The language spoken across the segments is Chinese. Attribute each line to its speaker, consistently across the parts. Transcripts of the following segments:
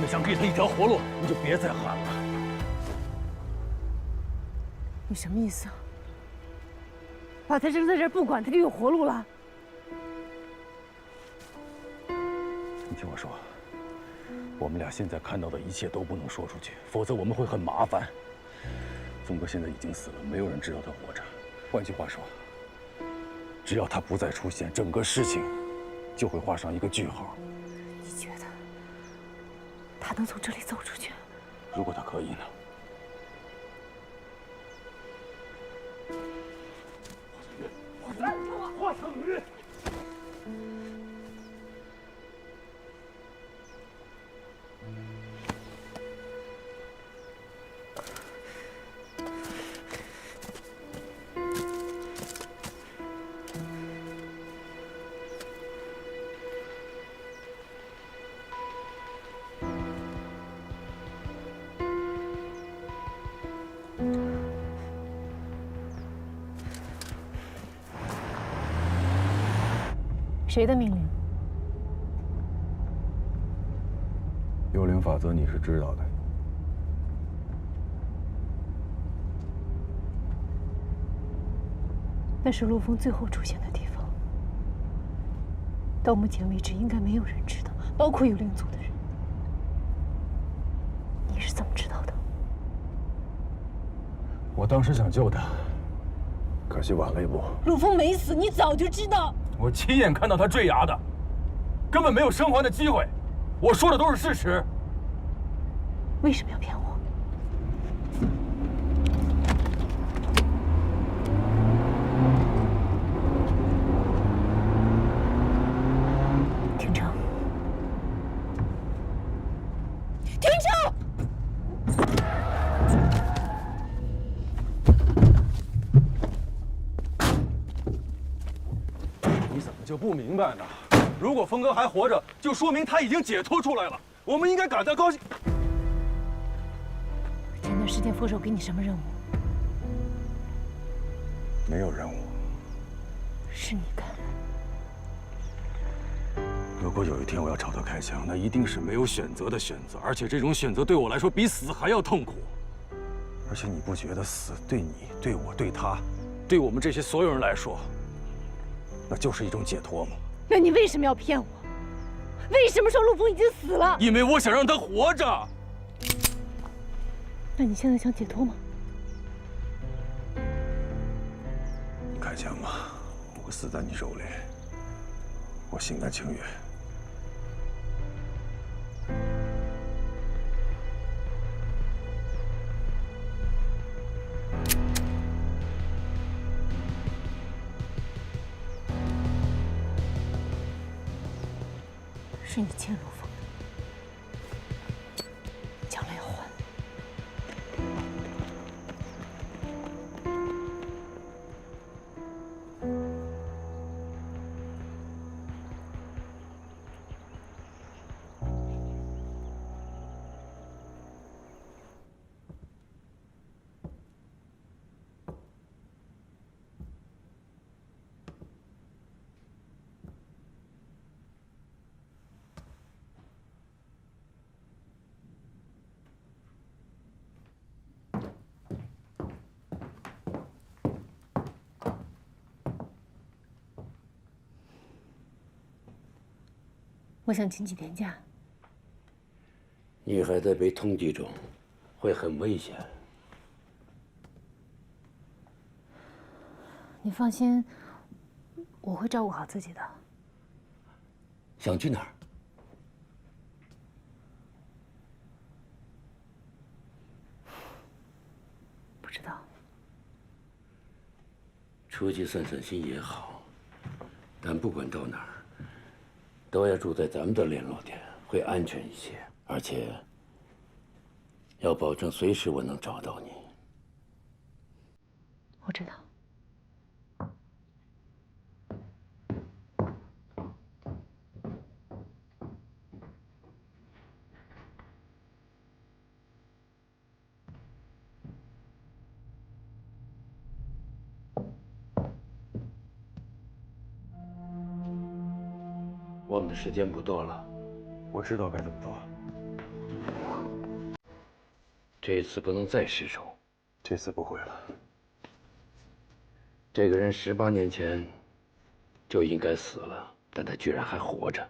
Speaker 1: 想给他一条活路，你就别再喊了。
Speaker 2: 你什么意思啊？把他扔在这儿不管，他就有活路了？
Speaker 1: 你听我说，我们俩现在看到的一切都不能说出去，否则我们会很麻烦。峰哥现在已经死了，没有人知道他活着。换句话说，只要他不再出现，整个事情就会画上一个句号。
Speaker 2: 你觉得他能从这里走出去？
Speaker 1: 如果他可以呢？华成宇，
Speaker 2: 谁的命令？
Speaker 1: 幽灵法则你是知道的。
Speaker 2: 那是陆枫最后出现的地方。到目前为止，应该没有人知道，包括幽灵族的人。你是怎么知道的？
Speaker 1: 我当时想救他，可惜晚了一步。
Speaker 2: 陆枫没死，你早就知道。
Speaker 1: 我亲眼看到他坠崖的，根本没有生还的机会。我说的都是事实。
Speaker 2: 为什么要骗我？廷城，廷城！
Speaker 1: 你怎么就不明白呢？如果峰哥还活着，就说明他已经解脱出来了。我们应该感到高兴。
Speaker 2: 前段时间佛手给你什么任务？
Speaker 1: 没有任务。
Speaker 2: 是你干的。
Speaker 1: 如果有一天我要朝他开枪，那一定是没有选择的选择，而且这种选择对我来说比死还要痛苦。而且你不觉得死对你、对我、对他、对我们这些所有人来说，那就是一种解脱吗？
Speaker 2: 那你为什么要骗我？为什么说陆枫已经死了？
Speaker 1: 因为我想让他活着。
Speaker 2: 那你现在想解脱吗？
Speaker 1: 你开枪吧，我死在你手里，我心甘情愿。
Speaker 2: 是你欠陆枫的，将来要还。我想请几天假。
Speaker 3: 你还在被通缉中，会很危险。
Speaker 2: 你放心，我会照顾好自己的。
Speaker 3: 想去哪儿？
Speaker 2: 不知道。
Speaker 3: 出去散散心也好，但不管到哪儿，都要住在咱们的联络点，会安全一些，而且要保证随时我能找到你。
Speaker 2: 我知道。
Speaker 3: 我们的时间不多了，
Speaker 1: 我知道该怎么做。
Speaker 3: 这次不能再失手。
Speaker 1: 这次不会了。
Speaker 3: 这个人18年前就应该死了，但他居然还活着，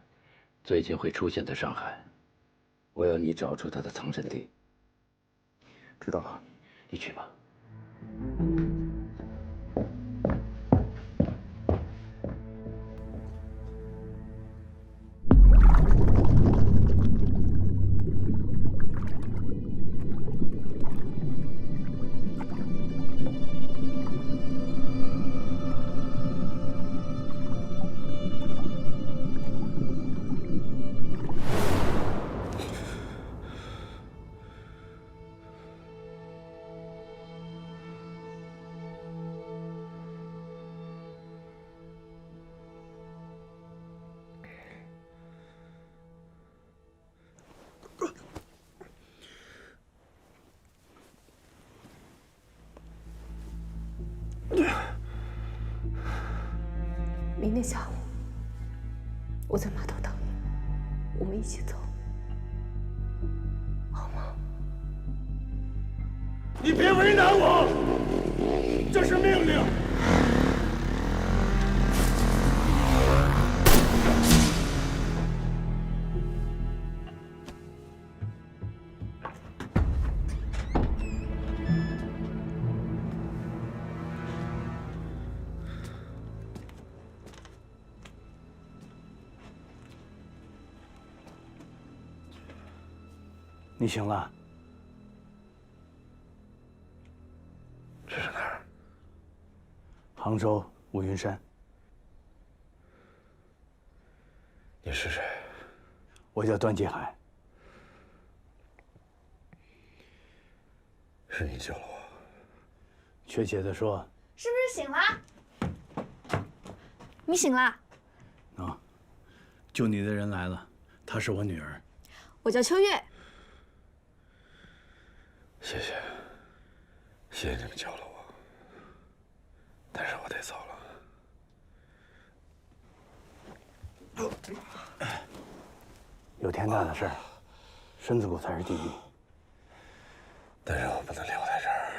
Speaker 3: 最近会出现在上海。我要你找出他的藏身地。
Speaker 1: 知道了，
Speaker 3: 你去吧。
Speaker 2: 明天下午，我在码头等你，我们一起走，好吗？
Speaker 1: 你别为难我，这是命令。
Speaker 4: 你醒了？
Speaker 1: 这是哪儿？
Speaker 4: 杭州五云山。
Speaker 1: 你是谁？
Speaker 4: 我叫段继海。
Speaker 1: 是你救了我。
Speaker 4: 确切的说，
Speaker 5: 是不是醒了？你醒啦？
Speaker 4: 啊，救你的人来了，她是我女儿。
Speaker 5: 我叫秋月。
Speaker 1: 谢谢，谢谢你们救了我，但是我得走了。
Speaker 4: 有天大的事儿，身子骨才是第一。
Speaker 1: 但是我不能留在这儿，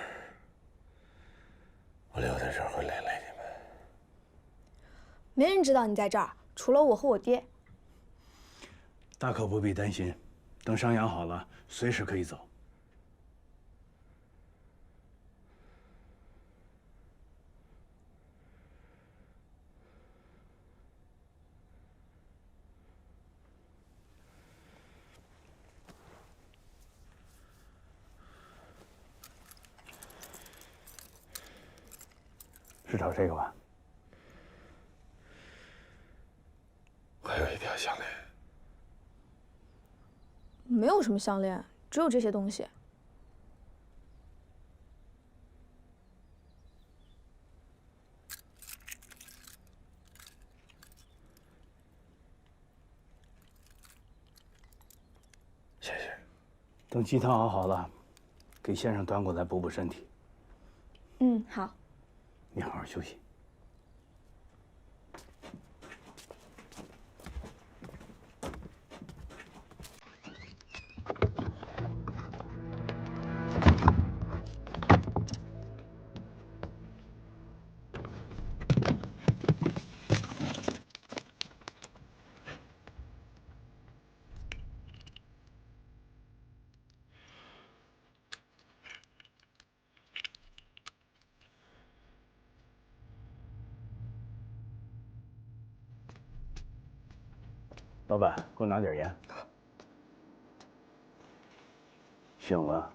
Speaker 1: 我留在这儿会连累你们。
Speaker 5: 没人知道你在这儿，除了我和我爹。
Speaker 4: 大可不必担心，等伤养好了，随时可以走。是找这个吧？
Speaker 1: 还有一条项链。
Speaker 5: 没有什么项链，只有这些东西。
Speaker 1: 谢谢。
Speaker 4: 等鸡汤熬好了，给先生端过来补补身体。
Speaker 5: 嗯，好。
Speaker 4: 你好好休息。老板，给我拿点盐。醒了，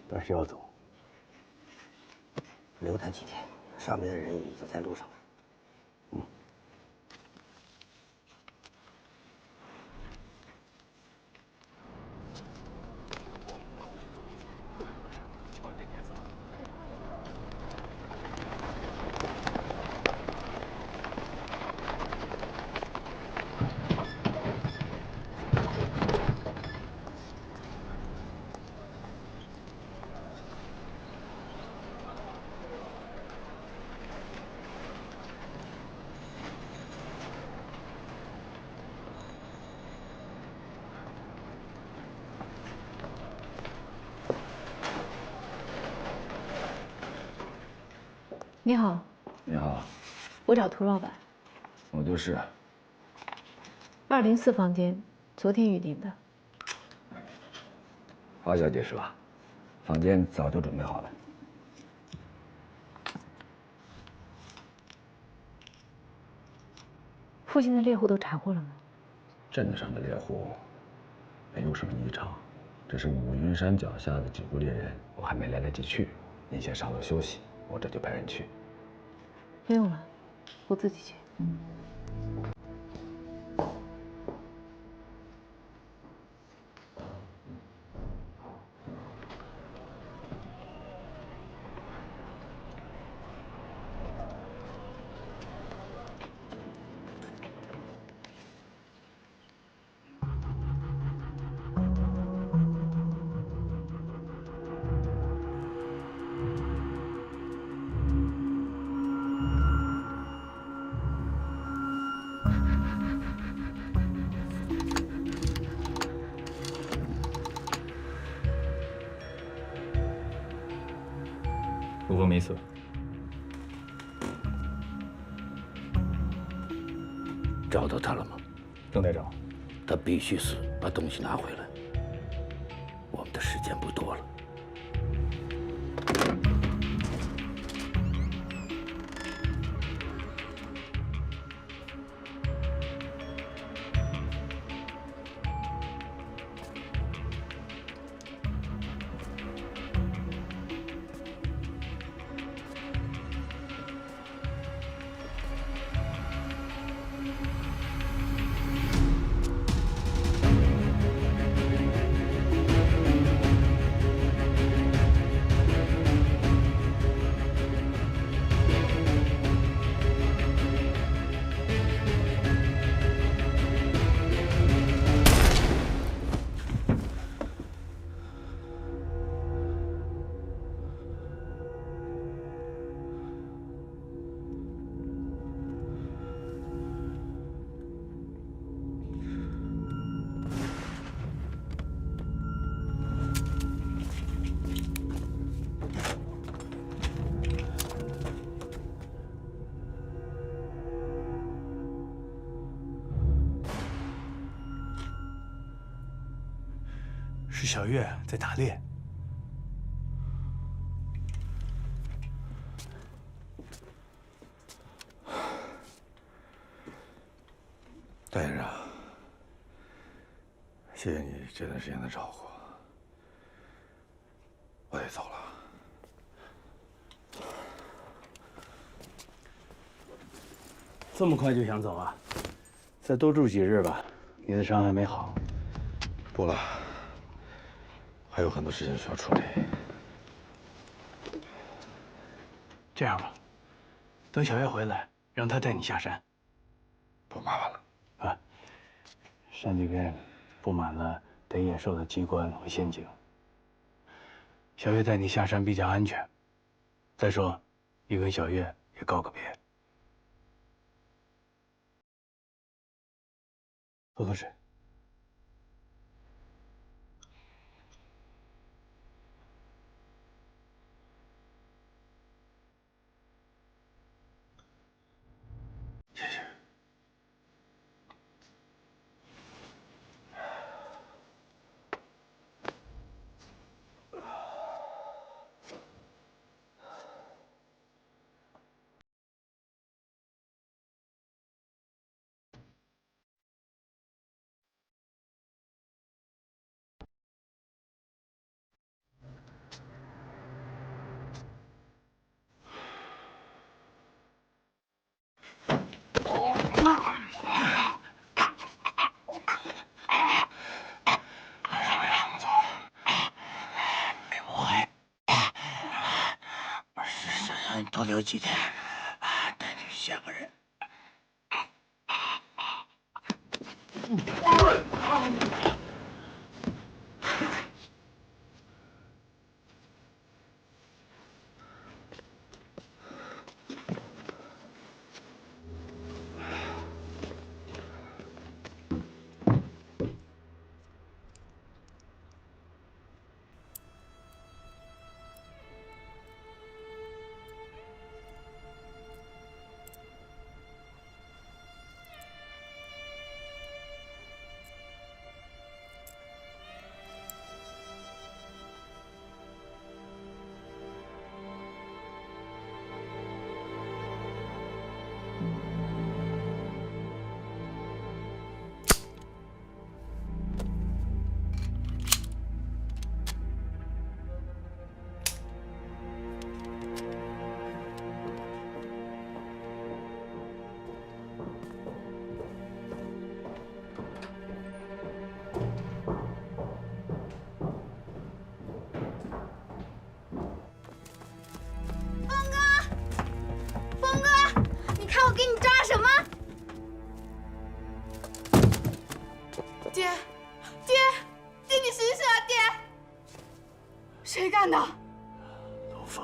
Speaker 4: 但是要走。
Speaker 6: 留他几天，上面的人已经在路上了。
Speaker 2: 你好，
Speaker 1: 你好，
Speaker 2: 我找涂老板。
Speaker 1: 我就是。
Speaker 2: 204房间，昨天预定的。
Speaker 1: 花小姐是吧？房间早就准备好了。
Speaker 2: 附近的猎户都查获了吗？
Speaker 1: 镇上的猎户没有什么异常，只是五云山脚下的几户猎人，我还没来得及去。您先上楼休息，我这就派人去。
Speaker 2: 不用了，我自己去。
Speaker 7: 陆峰没死，
Speaker 3: 找到他了吗？
Speaker 7: 正在找。
Speaker 3: 他必须死，把东西拿回来。我们的时间不多了。
Speaker 4: 是小月在打猎。
Speaker 1: 戴先生，谢谢你这段时间的照顾，我得走了。
Speaker 4: 这么快就想走啊？再多住几日吧，你的伤还没好。
Speaker 1: 不了，还有很多事情需要处理。
Speaker 4: 这样吧，等小月回来，让她带你下山。
Speaker 1: 不麻烦了。
Speaker 4: 啊，山这边布满了逮野兽的机关和陷阱。小月带你下山比较安全。再说，你跟小月也告个别。喝口水。谢谢。
Speaker 6: 你多留几天，带你见个人。
Speaker 5: 我给你抓什么？
Speaker 8: 爹，爹，爹，你醒醒啊，爹！谁干的？
Speaker 4: 陆枫。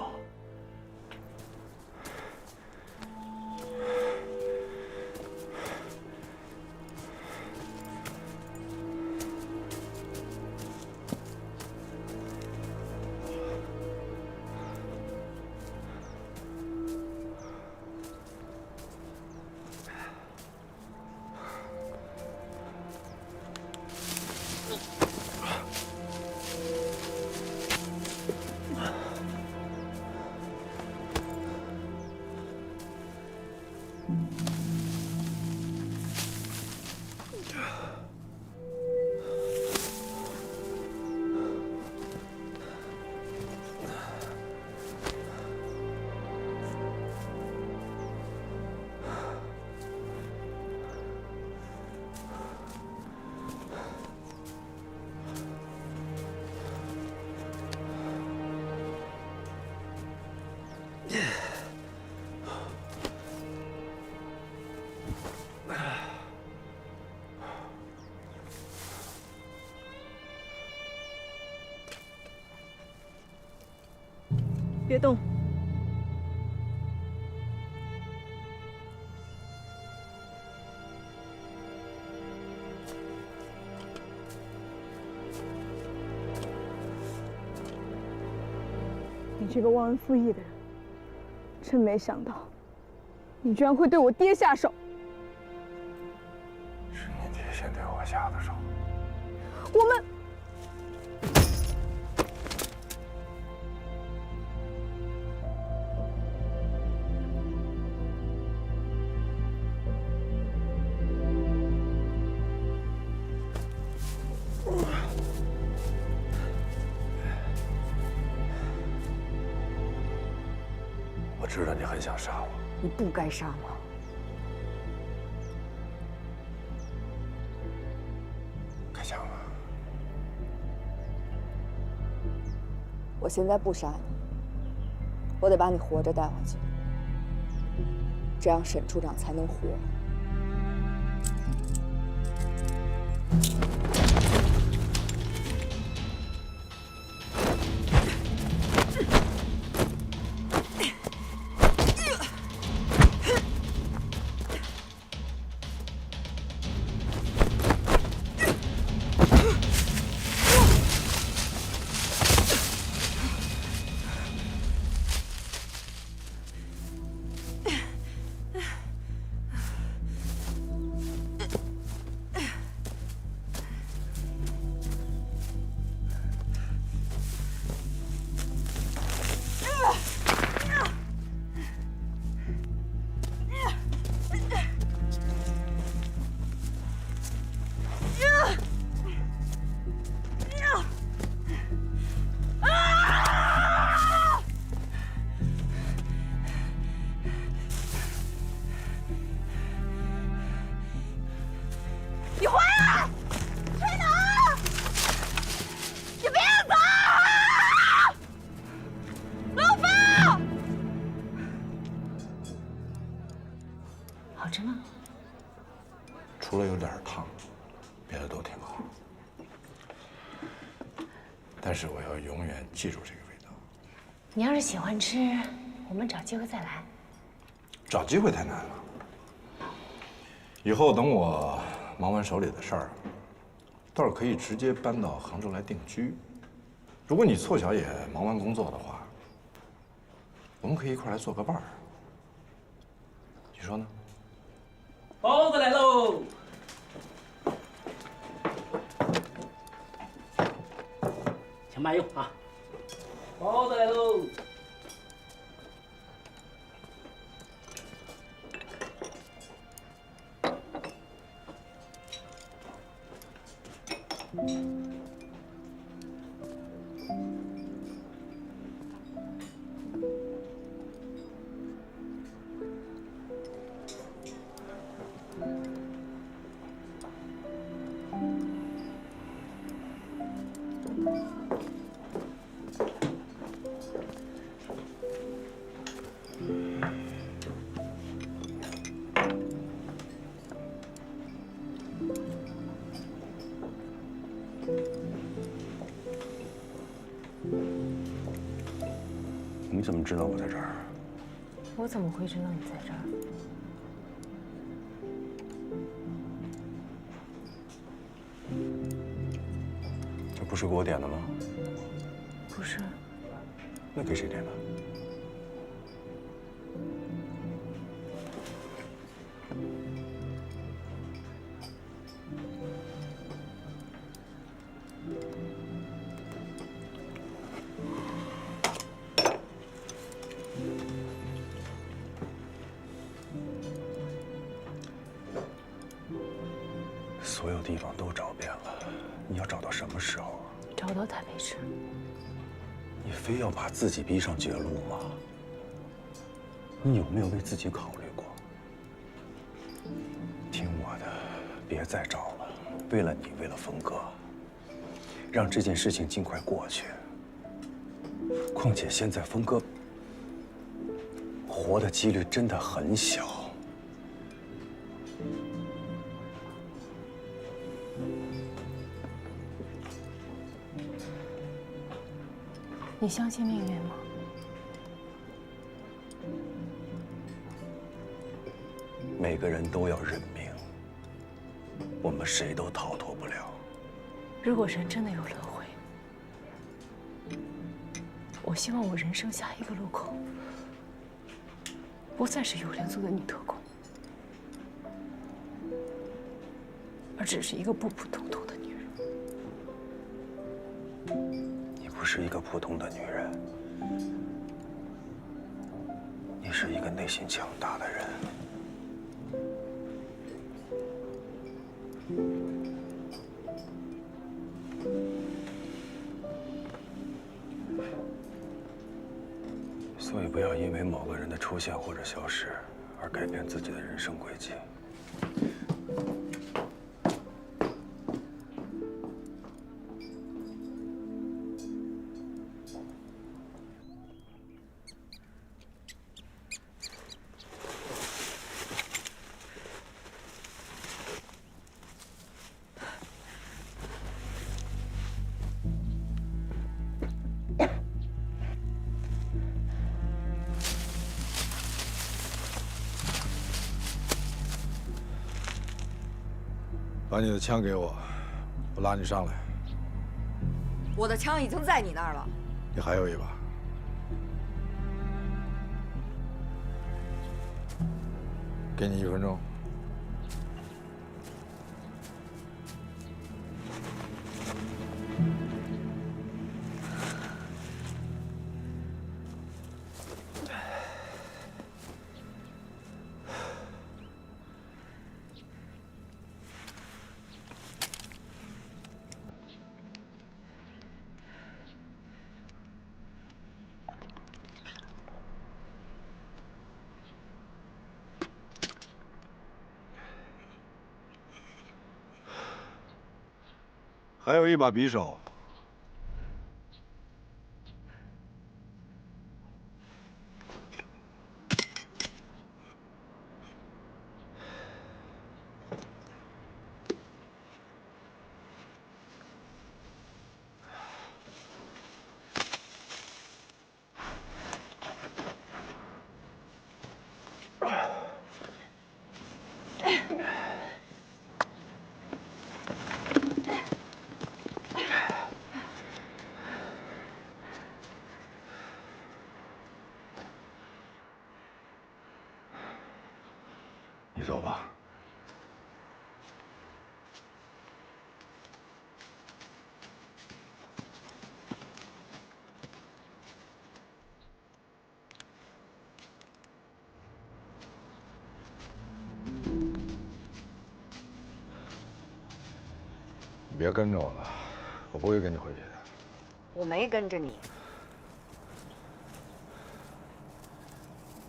Speaker 2: 别动！你这个忘恩负义的人，真没想到，你居然会对我爹下手！
Speaker 4: 是你爹先对我下的手。
Speaker 2: 我们。
Speaker 4: 我知道你很想杀我，
Speaker 2: 你不该杀我。
Speaker 4: 开枪了。
Speaker 9: 我现在不杀你，我得把你活着带回去，这样沈处长才能活。
Speaker 2: 好吃吗？
Speaker 4: 除了有点烫，别的都挺好。但是我要永远记住这个味道。
Speaker 2: 你要是喜欢吃，我们找机会再来。
Speaker 4: 找机会太难了。以后等我忙完手里的事儿，倒是可以直接搬到杭州来定居。如果你凑巧也忙完工作的话，我们可以一块来做个伴儿。你说呢？
Speaker 3: 包子来喽！请慢用啊！包子来喽！
Speaker 1: 怎么知道我在这儿？
Speaker 2: 我怎么会知道你在这儿？
Speaker 1: 这不是给我点的吗？
Speaker 2: 不是，
Speaker 1: 那给谁点的？所有地方都找遍了，你要找到什么时候啊？
Speaker 2: 找到他为止。
Speaker 1: 你非要把自己逼上绝路吗？你有没有为自己考虑过？听我的，别再找了。为了你，为了峰哥，让这件事情尽快过去。况且现在峰哥活的几率真的很小。
Speaker 2: 你相信命运吗？
Speaker 1: 每个人都要认命，我们谁都逃脱不了。
Speaker 2: 如果人真的有轮回，我希望我人生下一个路口，不再是幽灵族的女特工，而只是一个普普通通的女人。
Speaker 1: 你不是一个普通的女人，你是一个内心强大的人。所以不要因为某个人的出现或者消失而改变自己的人生轨迹。
Speaker 10: 把你的枪给我，我拉你上来。
Speaker 9: 我的枪已经在你那儿了。
Speaker 10: 你还有一把，给你1分钟。还有一把匕首。
Speaker 1: 你走吧。
Speaker 10: 你别跟着我了，我不会跟你回去的。
Speaker 9: 我没跟着你。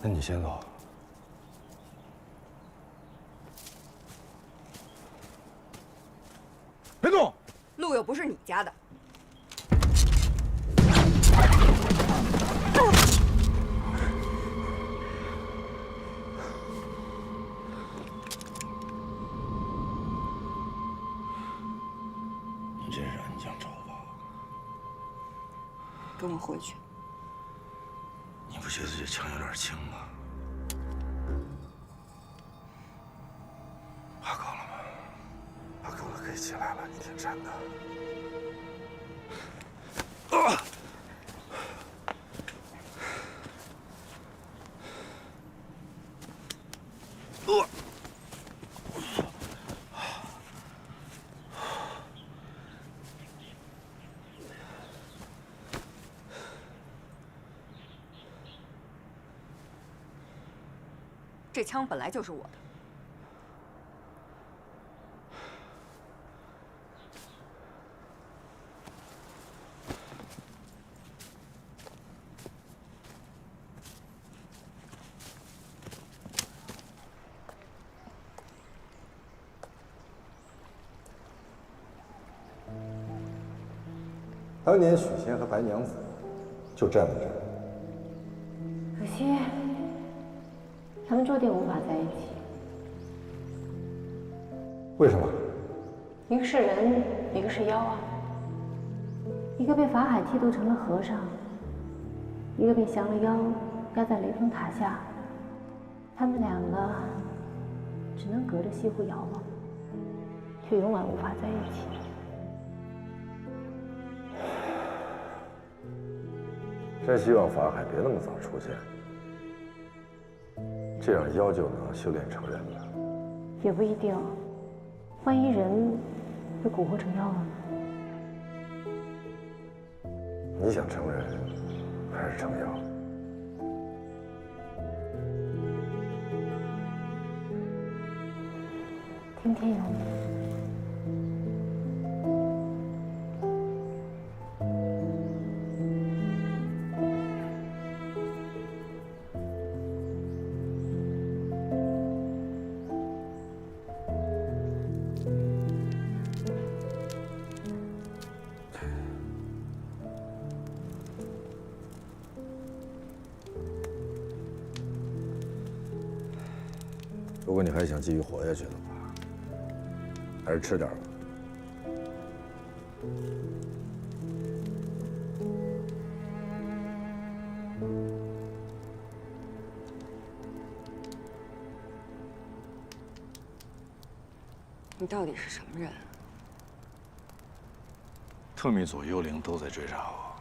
Speaker 1: 那你先走。
Speaker 10: 别动！
Speaker 9: 路又不是你家的。
Speaker 3: 你这是恩将仇报。
Speaker 9: 跟我回去。
Speaker 3: 你
Speaker 6: 不觉得这枪有点轻吗？怕够了吗？怕够了可以起来了，你挺沉的。
Speaker 9: 这枪本来就是我的。
Speaker 10: 当年许仙和白娘子就站在这儿。
Speaker 2: 可惜，他们注定无法在一起。
Speaker 10: 为什么？
Speaker 2: 一个是人，一个是妖啊。一个被法海剃度成了和尚，一个被降了妖，压在雷峰塔下。他们两个只能隔着西湖遥望，却永远无法在一起。
Speaker 10: 真希望法海别那么早出现，这样妖就能修炼成人了。
Speaker 2: 也不一定，万一人被蛊惑成妖了呢？
Speaker 10: 你想成人，还是成妖？
Speaker 2: 听天由命。
Speaker 10: 如果你还想继续活下去的话，还是吃点吧。
Speaker 9: 你到底是什么人？
Speaker 4: 特密组、幽灵都在追杀我。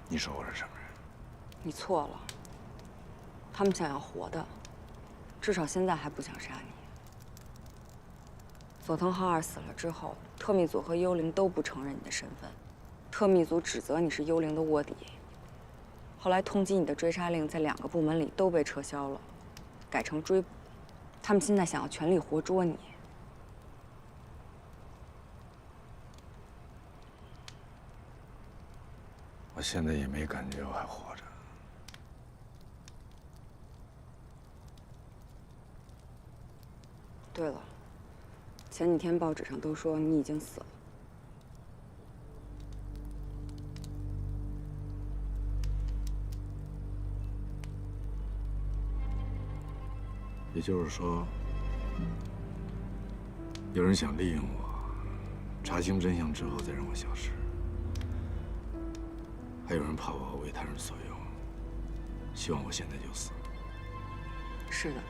Speaker 4: 你说我是什么人？
Speaker 9: 你错了。他们想要活的，至少现在还不想杀你。佐藤浩二死了之后，特密组和幽灵都不承认你的身份，特密组指责你是幽灵的卧底。后来通缉你的追杀令在2个部门里都被撤销了，改成追捕。他们现在想要全力活捉你。
Speaker 4: 我现在也没感觉我还活着。
Speaker 9: 对了，前几天报纸上都说你已经死了。
Speaker 4: 也就是说，有人想利用我，查清真相之后再让我消失。还有人怕我为他人所用，希望我现在就死。
Speaker 9: 是的，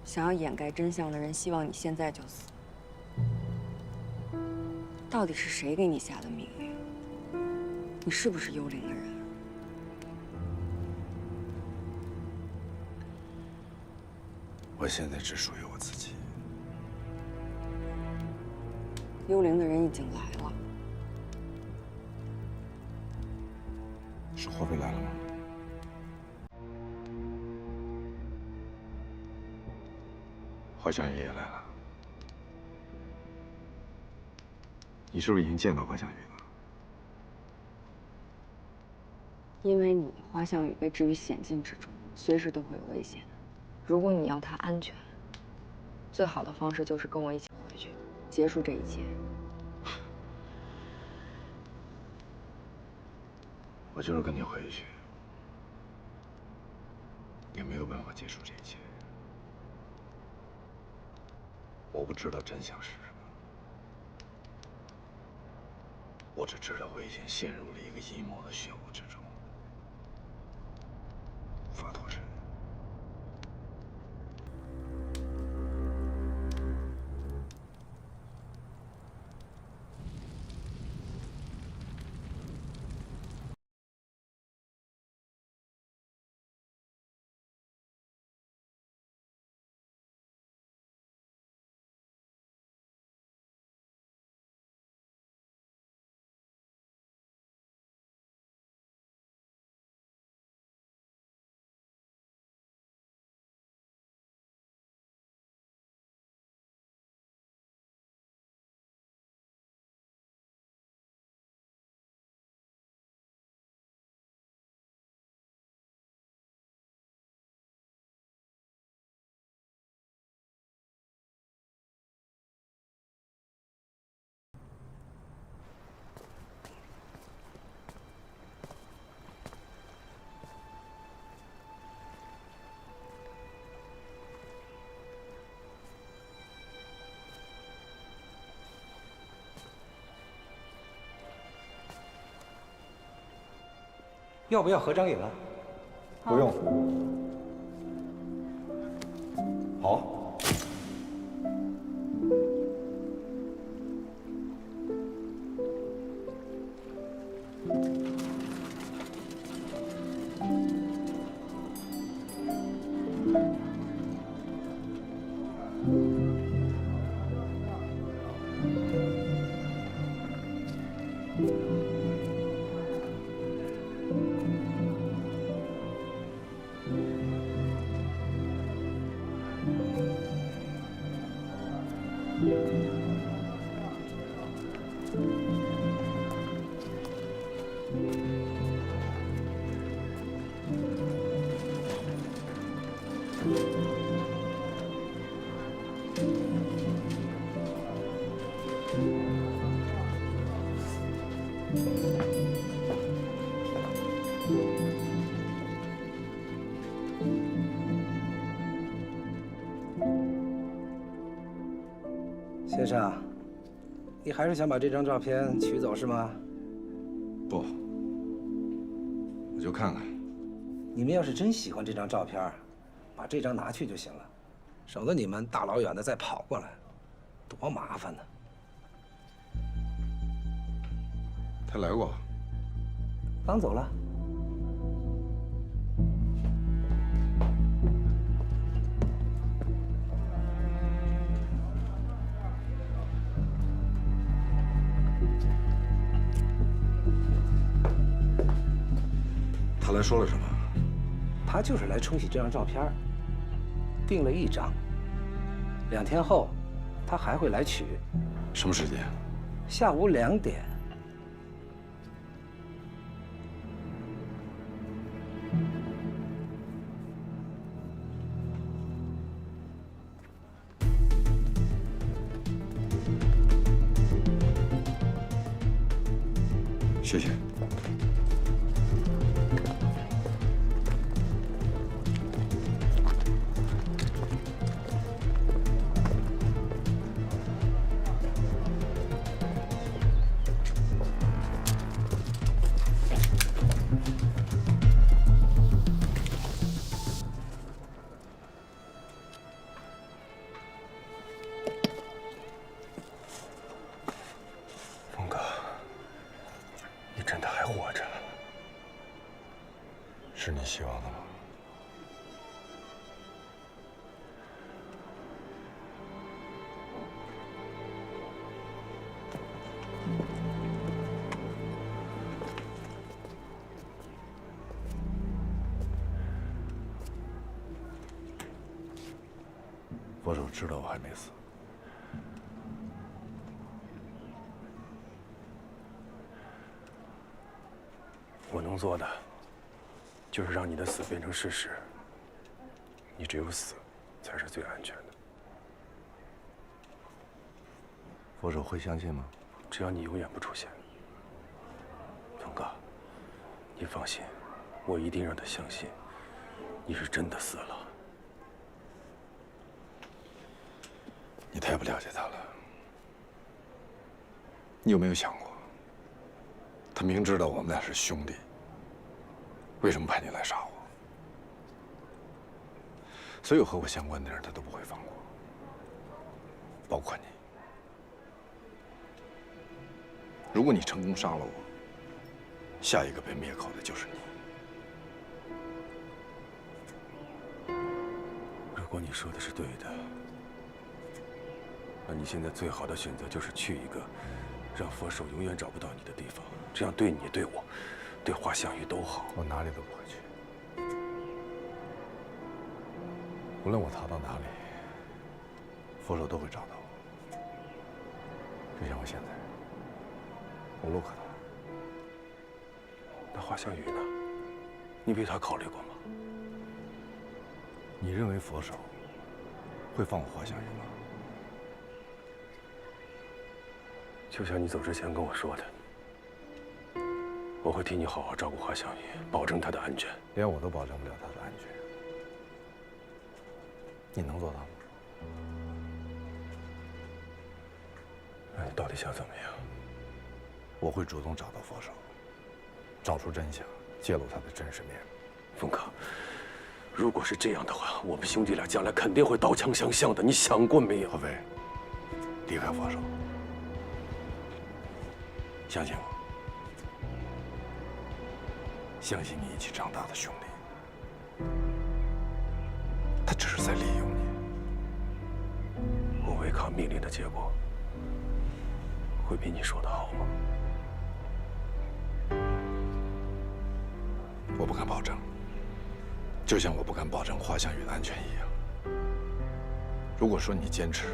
Speaker 9: 想要掩盖真相的人希望你现在就死。到底是谁给你下的命令？你是不是幽灵的人？
Speaker 4: 我现在只属于我自己。
Speaker 9: 幽灵的人已经来了。
Speaker 4: 是霍飞来了吗？华香玉也来了。你是不是已经见到华香玉了？
Speaker 9: 因为你，华香宇被置于险境之中，随时都会有危险。如果你要他安全，最好的方式就是跟我一起回去，结束这一切。
Speaker 4: 我就是跟你回去，也没有办法结束这一切。我不知道真相是什么，我只知道我已经陷入了一个阴谋的漩涡之中。
Speaker 11: 要不要合张影啊？
Speaker 10: 不用。好。
Speaker 11: 先生，你还是想把这张照片取走是吗？
Speaker 10: 不，我就看看。
Speaker 11: 你们要是真喜欢这张照片，把这张拿去就行了，省得你们大老远的再跑过来，多麻烦呢。
Speaker 10: 他来过，
Speaker 11: 刚走了。
Speaker 10: 他来说了什么？
Speaker 11: 他就是来冲洗这张照片，订了1张，2天后他还会来取。
Speaker 10: 什么时间？
Speaker 11: 下午2点。
Speaker 10: 谢谢。
Speaker 1: 峰哥，你真的还活着？
Speaker 10: 是你希望的吗？佛手知道我还没死。
Speaker 1: 我能做的，就是让你的死变成事实。你只有死，才是最安全的。
Speaker 10: 佛手会相信吗？
Speaker 1: 只要你永远不出现。峰哥，你放心，我一定让他相信，你是真的死了。
Speaker 10: 你太不了解他了。你有没有想过，他明知道我们俩是兄弟，为什么派你来杀我？所有和我相关的人，他都不会放过，包括你。如果你成功杀了我，下一个被灭口的就是你。
Speaker 1: 如果你说的是对的，那你现在最好的选择就是去一个让佛手永远找不到你的地方，这样对你、对我、对华香玉都好。
Speaker 10: 我哪里都不会去，无论我逃到哪里，佛手都会找到我。就像我现在，无路可逃。
Speaker 1: 那华香玉呢？你为他考虑过吗？
Speaker 10: 你认为佛手会放我华香玉吗？
Speaker 1: 就像你走之前跟我说的，我会替你好好照顾华香玉，保证她的安全。
Speaker 10: 连我都保证不了她的安全，你能做到吗？
Speaker 1: 那你到底想怎么样？
Speaker 10: 我会主动找到佛手，找出真相，揭露他的真实面目。
Speaker 1: 峰哥，如果是这样的话，我们兄弟俩将来肯定会刀枪相向的，你想过没有？
Speaker 10: 合肥，离开佛手，相信我，相信你一起长大的兄弟，他只是在利用你。
Speaker 1: 我违抗命令的结果，会比你说的好吗？
Speaker 10: 我不敢保证，就像我不敢保证华夏宇的安全一样。如果说你坚持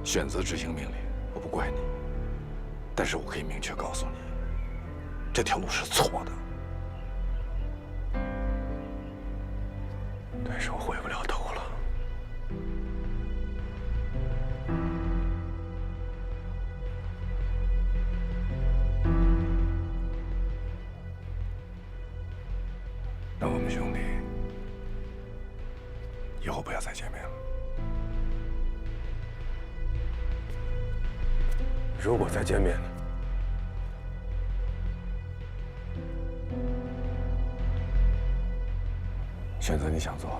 Speaker 10: 选择执行命令，我不怪你，但是我可以明确告诉你，这条路是错的。
Speaker 1: 但是我回不了头了。
Speaker 10: 那我们兄弟以后不要再见面了。
Speaker 1: 如果再见面，
Speaker 10: 选择你想做的。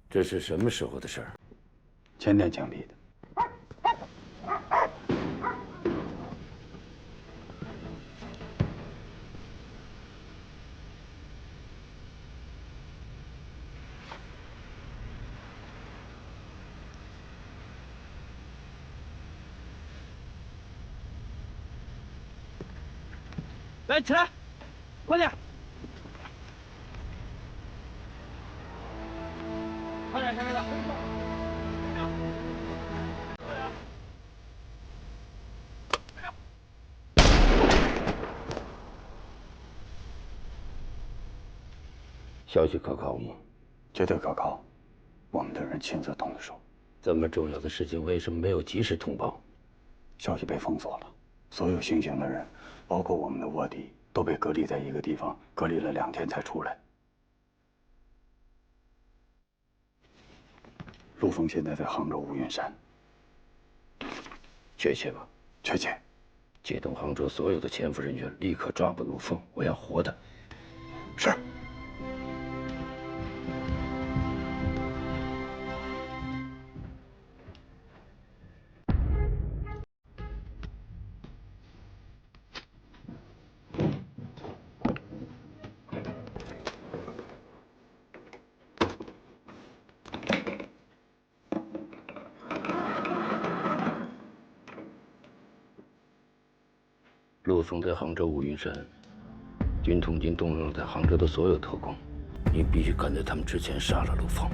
Speaker 3: 这是什么时候的事儿？
Speaker 4: 前天枪毙的。
Speaker 6: 来，起来，快点！快点，下面的。
Speaker 3: 消息可靠吗？
Speaker 4: 绝对可靠，我们的人亲自动的手。
Speaker 3: 这么重要的事情，为什么没有及时通报？
Speaker 4: 消息被封锁了，所有行刑的人，包括我们的卧底，都被隔离在一个地方，隔离了2天才出来。陆丰现在在杭州乌云山。
Speaker 3: 确切吗？
Speaker 4: 确切。
Speaker 3: 接动杭州所有的潜伏人员，立刻抓捕陆丰，我要活的。
Speaker 4: 是。
Speaker 3: 陆丰在杭州乌云山，军统军动用了在杭州的所有特工，你必须赶在他们之前杀了陆丰。